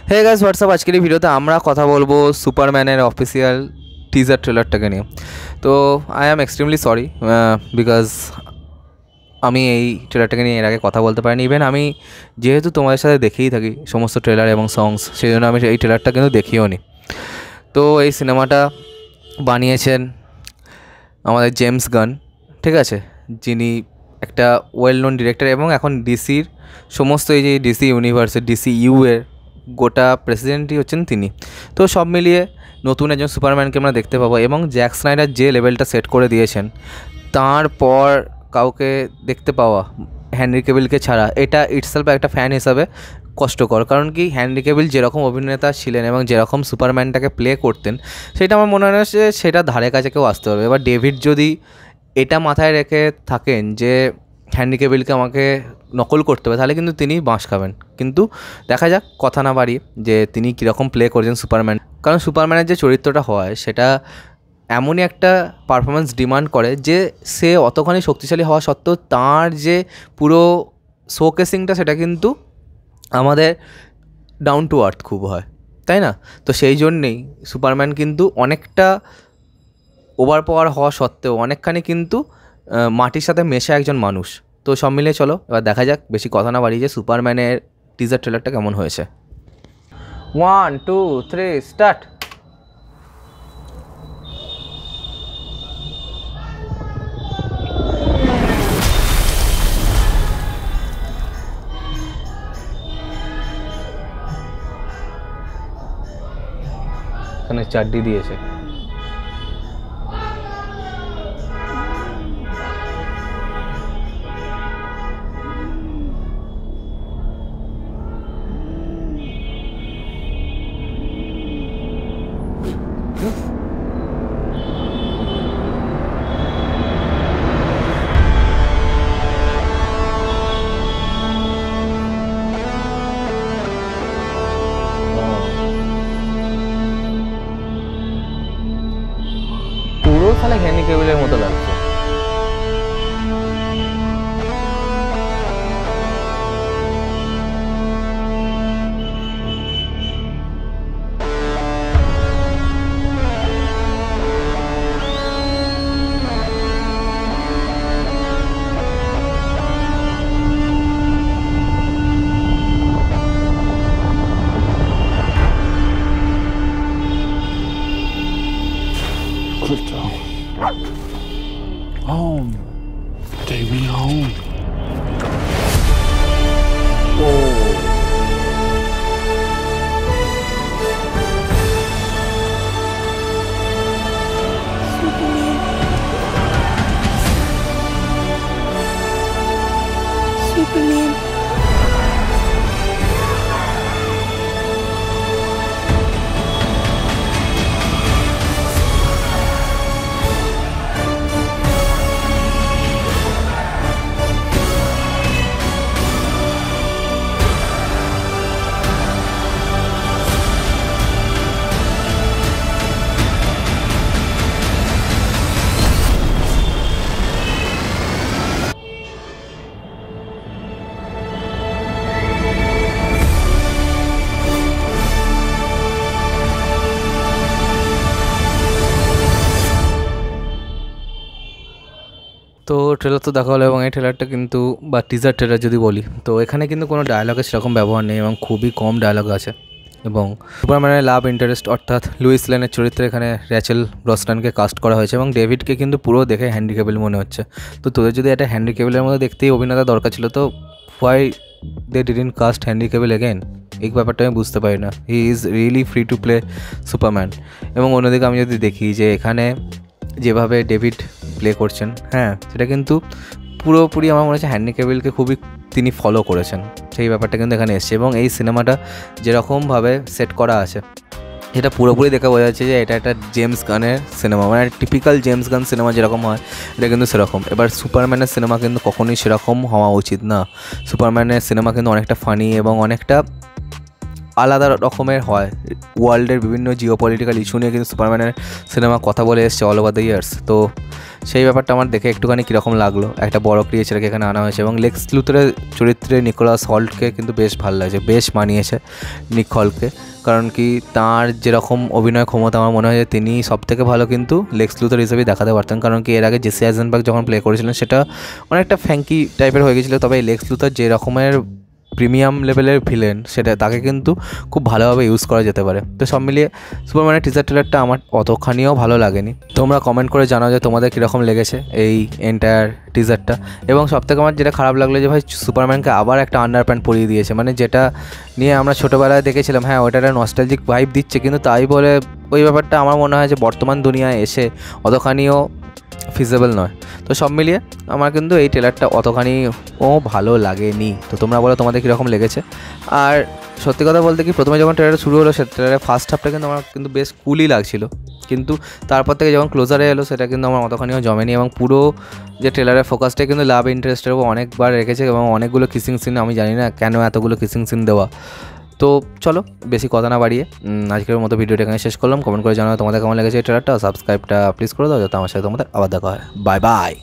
Hey guys WhatsApp, আজকের এই ভিডিওতে আমরা কথা বলবো সুপারম্যানের অফিসিয়াল টিজার ট্রেলারটাকে নিয়ে। তো I am extremely sorry because আমি এই ট্রেলারটাকে নিয়ে এর আগে কথা বলতে পারিনি। ইভেন আমি যেহেতু তোমাদের সাথে দেখেই থাকি সমস্ত ট্রেলার এবং সংস, সেই জন্য আমি এই ট্রেলারটা কিন্তু দেখিও নি। তো এই সিনেমাটা বানিয়েছেন আমাদের জেমস গান, ঠিক আছে, যিনি একটা ওয়েল নোন ডিরেক্টর এবং এখন ডিসির সমস্ত এই যে ডিসি ইউনিভার্সের ডিসি ইউ এর গোটা প্রেসিডেন্টই হচ্ছেন তিনি। তো সব মিলিয়ে নতুন একজন সুপারম্যানকে আমরা দেখতে পাবো এবং জ্যাক স্নাইডার যে লেভেলটা সেট করে দিয়েছেন তারপর কাউকে দেখতে পাওয়া হেনরি ক্যাভিলকে ছাড়া, এটা ইটসেলফ একটা ফ্যান হিসাবে কষ্টকর। কারণ কি, হেনরি ক্যাভিল যেরকম অভিনেতা ছিলেন এবং যেরকম সুপারম্যানটাকে প্লে করতেন সেটা আমার মনে হয় না যে সেটা ধারে কাছে কেউ আসতে পারবে। এবার ডেভিড যদি এটা মাথায় রেখে থাকেন যে হেনরি ক্যাভিলকে আমাকে নকল করতে হবে, তাহলে কিন্তু তিনি বাঁশ খাবেন। কিন্তু দেখা যাক, কথা না বাড়িয়ে, যে তিনি কীরকম প্লে করছেন সুপারম্যান। কারণ সুপারম্যানের যে চরিত্রটা হয় সেটা এমনই একটা পারফরমেন্স ডিমান্ড করে যে সে অতখানি শক্তিশালী হওয়া সত্ত্বেও তার যে পুরো শোকেসিংটা সেটা কিন্তু আমাদের ডাউন টু আর্থ খুব হয়, তাই না? তো সেই জন্যেই সুপারম্যান কিন্তু অনেকটা ওভার পাওয়ার হওয়া সত্ত্বেও অনেকখানি কিন্তু মাটির সাথে মেশা একজন মানুষ। তো সব মিলিয়ে চলো এবার দেখা যাক, বেশি কথা না বাড়িয়ে, যে সুপারম্যানের টিজার ট্রেলারটা কেমন হয়েছে। 1 2 3 স্টার্ট। এখানে 4D দিয়েছে। পুরো তাহলে হেনরি ক্যাভিলের মতো লাগছে। Crypto. Home. Take me home. Superman. তো ট্রেলার তো দেখা হলো এবং এই ট্রেলারটা কিন্তু, বা টিজার ট্রেলার যদি বলি, তো এখানে কিন্তু কোনো ডায়লগের সেরকম ব্যবহার নেই এবং খুবই কম ডায়লগ আছে। এবং সুপারম্যানের লাভ ইন্টারেস্ট অর্থাৎ লুইস লেনের চরিত্রে এখানে র্যাচেল ব্রসনানকে কাস্ট করা হয়েছে এবং ডেভিডকে কিন্তু পুরো দেখে হেনরি ক্যাভিল মনে হচ্ছে। তো তোদের যদি একটা হেনরি ক্যাভিলের মধ্যে দেখতেই অভিনেতা দরকার ছিল, তো why they didn't cast Henry Cavill again? এই ব্যাপারটা আমি বুঝতে পারি না। He is really free to play Superman. এবং অন্যদিকে আমি যদি দেখি যে এখানে যেভাবে ডেভিড প্লে করছেন, হ্যাঁ, সেটা কিন্তু পুরোপুরি আমার মনে হচ্ছে হেনরি ক্যাভিলকে খুবই তিনি ফলো করেছেন, সেই ব্যাপারটা কিন্তু এখানে এসছে। এবং এই সিনেমাটা যেরকমভাবে সেট করা আছে এটা পুরোপুরি দেখে বোঝা যাচ্ছে যে এটা একটা জেমস গানের সিনেমা, মানে টিপিক্যাল জেমস গান সিনেমা যেরকম হয় এটা কিন্তু সেরকম। এবার সুপারম্যানের সিনেমা কিন্তু কখনোই সেরকম হওয়া উচিত না। সুপারম্যানের সিনেমা কিন্তু অনেকটা ফানি এবং অনেকটা আলাদা রকমের হয়। ওয়ার্ল্ডের বিভিন্ন জিওপলিটিক্যাল ইস্যু নিয়ে কিন্তু সুপারম্যানের সিনেমা কথা বলে এসছে অল ওভার দ্য ইয়ার্স। তো সেই ব্যাপারটা আমার দেখে একটুখানি কীরকম লাগলো, একটা বড় ক্রিয়েচারকে এখানে আনা হয়েছে এবং লেক্স লুথরের চরিত্রে নিকোলাস হল্টকে কিন্তু বেশ ভালো লাগছে, বেশ মানিয়েছে নিক হল্টকে। কারণ কি তার যেরকম অভিনয় ক্ষমতা আমার মনে হয় যে তিনি সবথেকে ভালো কিন্তু লেক্স লুথর হিসেবেই দেখাতে পারতেন। কারণ কি এর আগে জেসি আইজেনবার্গ যখন প্লে করেছিলেন সেটা অনেকটা ফ্যাঙ্কি টাইপের হয়ে গেছিলো, তবে এই লেক্স লুথর যে রকমের প্রিমিয়াম লেভেলের ভিলেন সেটা তাকে কিন্তু খুব ভালোভাবে ইউজ করা যেতে পারে। তো সব মিলিয়ে সুপারম্যানের টিজার ট্রেলারটা আমার অতখানিও ভালো লাগেনি। তোমরা কমেন্ট করে জানাও যে তোমাদের কীরকম লেগেছে এই এন্টায়ার টিজারটা। এবং সবথেকে আমার যেটা খারাপ লাগলো যে ভাই সুপারম্যানকে আবার একটা আন্ডার প্যান্ট পরিয়ে দিয়েছে, মানে যেটা নিয়ে আমরা ছোটোবেলায় দেখেছিলাম হ্যাঁ ওটা একটা নস্টালজিক ভাইব দিচ্ছে, কিন্তু তাই বলে ওই ব্যাপারটা আমার মনে হয় যে বর্তমান দুনিয়ায় এসে অতখানিও ফিজেবল নয়। তো সব মিলিয়ে আমার কিন্তু এই ট্রেলারটা অতখানিও ভালো লাগেনি। তো তোমরা বলো তোমাদের কীরকম লেগেছে। আর সত্যি কথা বলতে কি প্রথমে যখন ট্রেলার শুরু হলো সে ট্রেলারের ফার্স্ট হাফটা কিন্তু আমার কিন্তু বেশ কুলই লাগছিলো, কিন্তু তারপর থেকে যখন ক্লোজারে এলো সেটা কিন্তু আমার অতখানিও জমেনি। এবং পুরো যে ট্রেলারের ফোকাসটা কিন্তু লাভ ইন্টারেস্টের উপর অনেকবার রেখেছে এবং অনেকগুলো কিসিং সিন, আমি জানি না কেন এতগুলো কিসিং সিন দেওয়া। তো চলো বেশি কথা না বাড়িয়ে আজকের মতো ভিডিওটা এখানে শেষ করলাম। কমেন্ট করে জানাও তোমাদের কেমন লেগেছে এই ট্রেলারটা, সাবস্ক্রাইবটা প্লিজ করে দাও যাতে আমার সাথে তোমাদের আবার দেখা হয়। Bye bye.